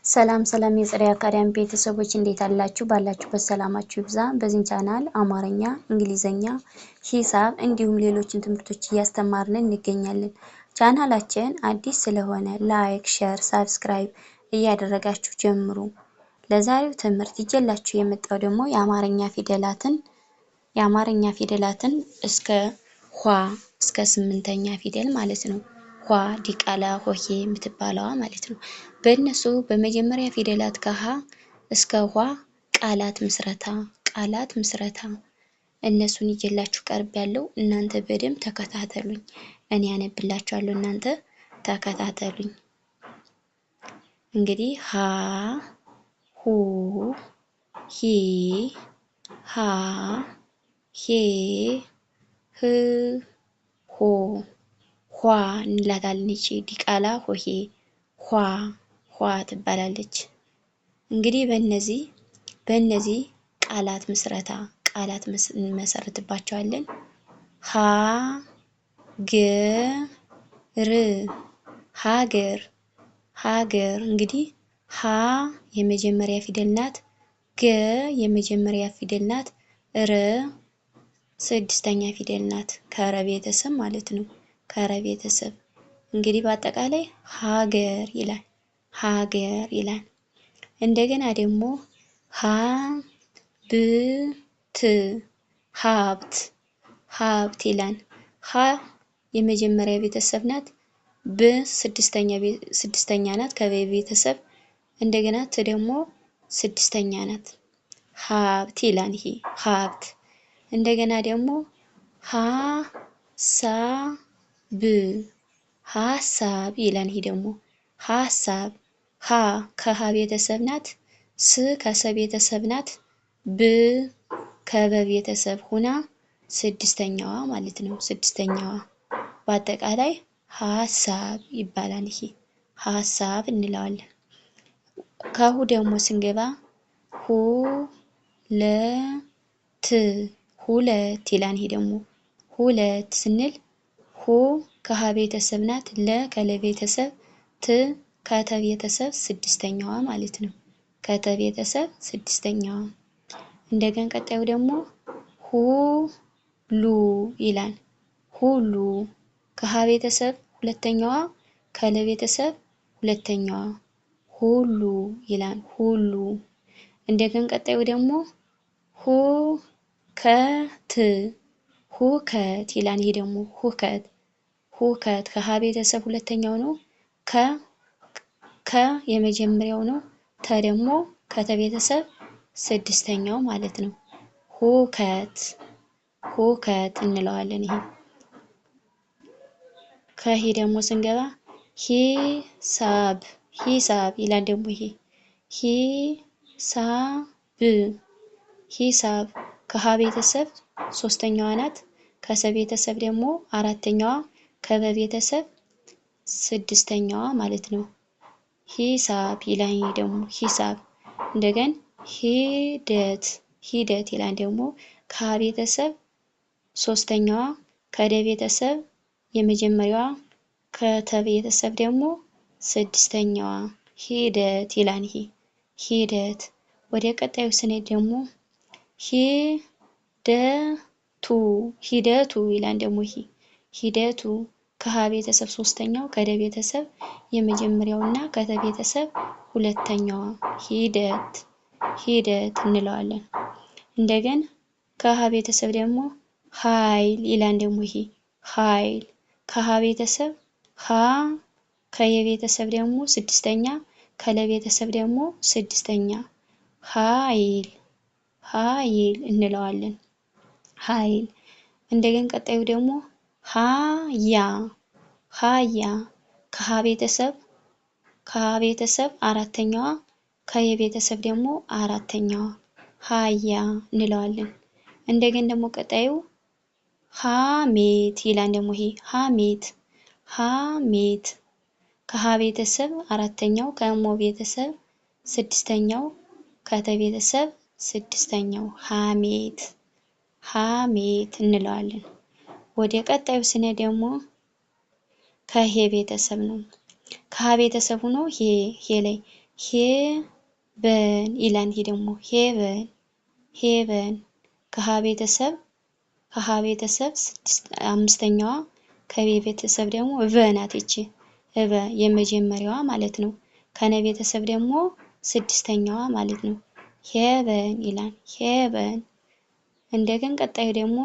ሰላም ሰላም የጽሪያ አካዳሚ ቤተሰቦች እንዴት አላችሁ? ባላችሁበት ሰላማችሁ ይብዛ። በዚህ ቻናል አማርኛ፣ እንግሊዘኛ፣ ሂሳብ እንዲሁም ሌሎችን ትምህርቶች እያስተማርን እንገኛለን። ቻናላችን አዲስ ስለሆነ ላይክ፣ ሼር፣ ሳብስክራይብ እያደረጋችሁ ጀምሩ። ለዛሬው ትምህርት ይዤላችሁ የመጣው ደግሞ የአማርኛ ፊደላትን እስከ ኋ እስከ 8ኛ ፊደል ማለት ነው። ኋ ዲቃላ ሆሄ የምትባለዋ ማለት ነው። በእነሱ በመጀመሪያ ፊደላት ከሀ እስከ ኋ ቃላት ምስረታ እነሱን ይዤላችሁ ቀርብ ያለው እናንተ በደንብ ተከታተሉኝ። እኔ ያነብላችኋለሁ እናንተ ተከታተሉኝ። እንግዲህ ሀ ሁ ሂ ሃ ሄ ህ ሆ ኋ እንላታለን። እቺ ዲቃላ ሆሄ ኋ ትባላለች። እንግዲህ በእነዚህ ቃላት እንመሰርትባቸዋለን። ሀገር እንግዲህ ሀ የመጀመሪያ ፊደል ናት። ገ የመጀመሪያ ፊደል ናት። ር 6ኛ ፊደል ናት። ከረ ቤተሰብ ማለት ነው። ከረ ቤተሰብ እንግዲህ በአጠቃላይ ሀገር ይላል። እንደገና ደግሞ ሀብት ይላል። ሀ የመጀመሪያ ቤተሰብ ናት። ብ 6ኛ ናት ከበ ቤተሰብ። እንደገና ት ደግሞ 6ኛ ናት። ሀብት ይላል። ይሄ ሀብት። እንደገና ደግሞ ሀሳብ ይላል። ይሄ ደግሞ ሀሳብ ሀ ከሀ ቤተሰብ ናት። ስ ከሰ ቤተሰብ ናት። ብ ከበ ቤተሰብ ሁና 6ኛዋ ማለት ነው። 6ኛዋ በአጠቃላይ ሀሳብ ይባላል። ይሄ ሀሳብ እንለዋለን። ከሁ ደግሞ ስንገባ ሁለት ይላል። ይሄ ደግሞ ሁለት ስንል ሁ ከሀ ቤተሰብ ናት። ለ ከለ ቤተሰብ፣ ት ከተ ቤተሰብ 6ኛዋ ማለት ነው። ከተ ቤተሰብ 6ኛዋ። እንደገና ቀጣዩ ደግሞ ሁሉ ይላል። ሁሉ ከሀ ቤተሰብ 2ኛዋ፣ ከለ ቤተሰብ 2ኛዋ ሁሉ ይላል። ሁሉ። እንደገና ቀጣዩ ደግሞ ሁከት ይላል። ይሄ ደግሞ ሁከት ከሀ ቤተሰብ 2ኛው ነው። ከ የመጀመሪያው ነው። ተ ደግሞ ከተ ቤተሰብ 6ኛው ማለት ነው። ሁከት እንለዋለን። ይሄ ከሄ ደግሞ ስንገባ ሂሳብ ይላል። ደግሞ ይሄ ሂሳብ ከሀ ቤተሰብ 3ኛዋ ናት። ከሰ ቤተሰብ ደግሞ 4ኛዋ፣ ከበ ቤተሰብ 6ኛዋ ማለት ነው። ሂሳብ ይላል። ይሄ ደግሞ ሂሳብ። እንደገና ሂደት ይላል። ደግሞ ከሀ ቤተሰብ 3ኛዋ፣ ከደ ቤተሰብ የመጀመሪያዋ፣ ከተ ቤተሰብ ደግሞ 6ኛዋ ሂደት ይላል። ይሄ ሂደት። ወደ ቀጣዩ ስንሄድ ደግሞ ሂደቱ ይላል። ደግሞ ይሄ ሂደቱ ከሀ ቤተሰብ 3ኛው፣ ከደ ቤተሰብ የመጀመሪያው እና ከተ ቤተሰብ 2ኛዋ ሂደት እንለዋለን። እንደገና ከሀ ቤተሰብ ደግሞ ኃይል ይላል። ደግሞ ይሄ ኃይል ከሀ ቤተሰብ ሀ ከየ ቤተሰብ ደግሞ 6ኛ፣ ከለ ቤተሰብ ደግሞ 6ኛ ኃይል እንለዋለን። ኃይል። እንደገና ቀጣዩ ደግሞ ሀያ ከሀ ቤተሰብ 4ኛዋ፣ ከየ ቤተሰብ ደግሞ 4ኛዋ ሀያ እንለዋለን። እንደገና ደግሞ ቀጣዩ ሀሜት ይላል። ደግሞ ይሄ ሀሜት ከሀ ቤተሰብ 4ኛው፣ ከሞ ቤተሰብ 6ኛው፣ ከተ ቤተሰብ 6ኛው ሀሜት እንለዋለን። ወደ ቀጣዩ ስነ ደግሞ ከሄ ቤተሰብ ነው። ከሀ ቤተሰብ ሆኖ ሄ ላይ ሄበን ይላል። ይሄ ደግሞ ሄበን ሄበን ከሀ ቤተሰብ አምስተኛዋ ከቤ ቤተሰብ ደግሞ ቨ ናት። ይቺ እበ የመጀመሪያዋ ማለት ነው። ከነ ቤተሰብ ደግሞ ስድስተኛዋ ማለት ነው። ሄበን ይላል። ሄበን እንደገን ቀጣዩ ደግሞ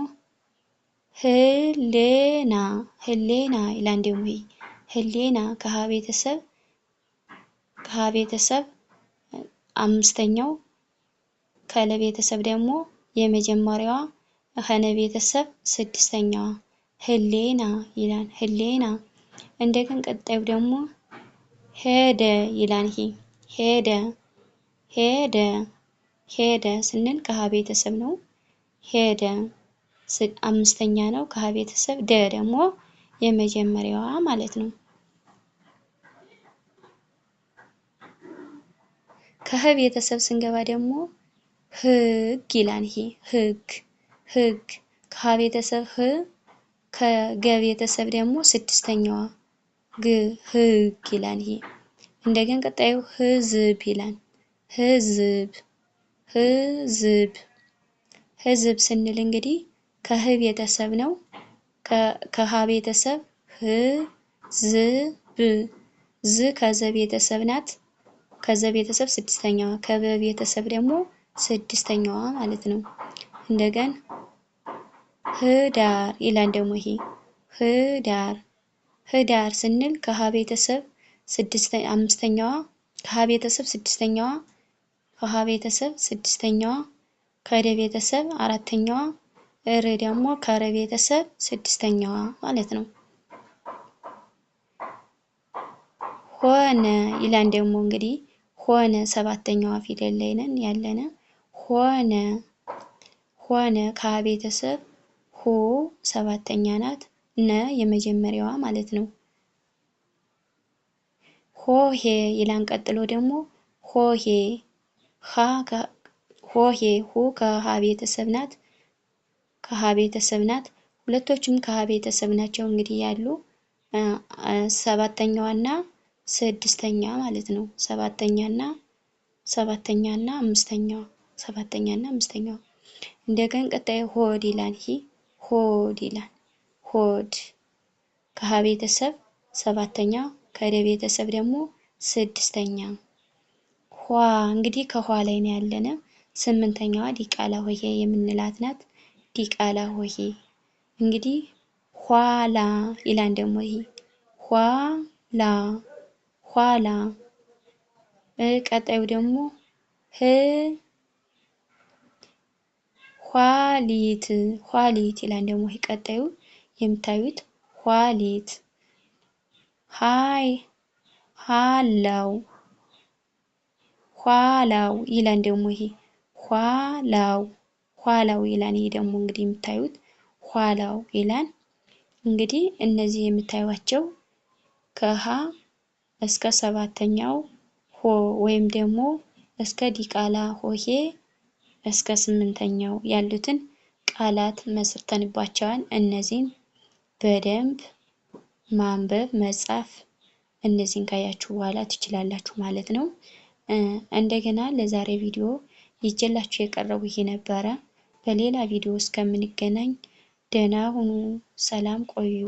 ህሌና ህሌና ይላል። ደግሞ ህሌና ከሀ ቤተሰብ አምስተኛው ከለ ቤተሰብ ደግሞ የመጀመሪያዋ ከነ ቤተሰብ ስድስተኛዋ ህሌና ይላል። ህሌና እንደገን ቀጣዩ ደግሞ ሄደ ይላል። ይሄ ሄደ ሄደ ሄደ ስንል ከሀ ቤተሰብ ነው። ሄደ አምስተኛ ነው ከሀ ቤተሰብ። ደ ደግሞ የመጀመሪያዋ ማለት ነው። ከሀ ቤተሰብ ስንገባ ደግሞ ህግ ይላል። ይሄ ህግ ህግ ከሀ ቤተሰብ ህ ከገ ቤተሰብ ደግሞ ስድስተኛዋ ግ ህግ ይላል። ይሄ እንደገን ቀጣዩ ህዝብ ይላል። ህዝብ ህዝብ ህዝብ ስንል እንግዲህ ከህ ቤተሰብ ነው። ከሀ ቤተሰብ ህ ዝ ብ ዝ ከዘ ቤተሰብ ናት። ከዘ ቤተሰብ ስድስተኛዋ ከበ ቤተሰብ ደግሞ ስድስተኛዋ ማለት ነው። እንደገን ህዳር ይላል። ደግሞ ይሄ ህዳር ህዳር ስንል ከሀ ቤተሰብ አምስተኛዋ ከሀ ቤተሰብ ስድስተኛዋ ከሀ ቤተሰብ ስድስተኛዋ ከደ ቤተሰብ አራተኛዋ ር ደግሞ ከረ ቤተሰብ ስድስተኛዋ ማለት ነው። ሆነ ይላል። ደግሞ እንግዲህ ሆነ ሰባተኛዋ ፊደል ላይ ነን ያለነ ሆነ ሆነ ከሀ ቤተሰብ ሁ ሰባተኛ ናት። ነ የመጀመሪያዋ ማለት ነው። ሆሄ ይላን። ቀጥሎ ደግሞ ሆሄ ሆሄ ሁ ከሀ ቤተሰብ ናት። ከሀ ቤተሰብ ናት። ሁለቶችም ከሀ ቤተሰብ ናቸው እንግዲህ ያሉ ሰባተኛዋና ስድስተኛ ማለት ነው። ሰባተኛና አምስተኛው እንደገን ቀጣይ ሆድ ይላል። ይሄ ሆድ ይላል። ሆድ ከሀ ቤተሰብ ሰባተኛ ከደ ቤተሰብ ደግሞ ስድስተኛ። ኋ እንግዲህ ከኋ ላይ ነው ያለነ። ስምንተኛዋ ዲቃላ ሆሄ የምንላት ናት። ዲቃላ ሆሄ እንግዲህ ኋላ ይላል። ደግሞ ይሄ ኋላ ኋላ ቀጣዩ ደግሞ ኋሊት ኋሊት ይላል። ደግሞ ይሄ ቀጣዩ የምታዩት ኋሊት ሃላው ኋላው ይላል። ደግሞ ይሄ ኋላው ይላል። ይሄ ደግሞ እንግዲህ የምታዩት ኋላው ይላል። እንግዲህ እነዚህ የምታዩቸው ከሀ እስከ ሰባተኛው ሆ ወይም ደግሞ እስከ ዲቃላ ሆሄ እስከ ስምንተኛው ያሉትን ቃላት መስርተንባቸዋል። እነዚህን በደንብ ማንበብ መጻፍ እነዚህን ካያችሁ በኋላ ትችላላችሁ ማለት ነው። እንደገና ለዛሬ ቪዲዮ ይዤላችሁ የቀረቡ ይሄ ነበረ። በሌላ ቪዲዮ እስከምንገናኝ ደህና ሁኑ። ሰላም ቆዩ።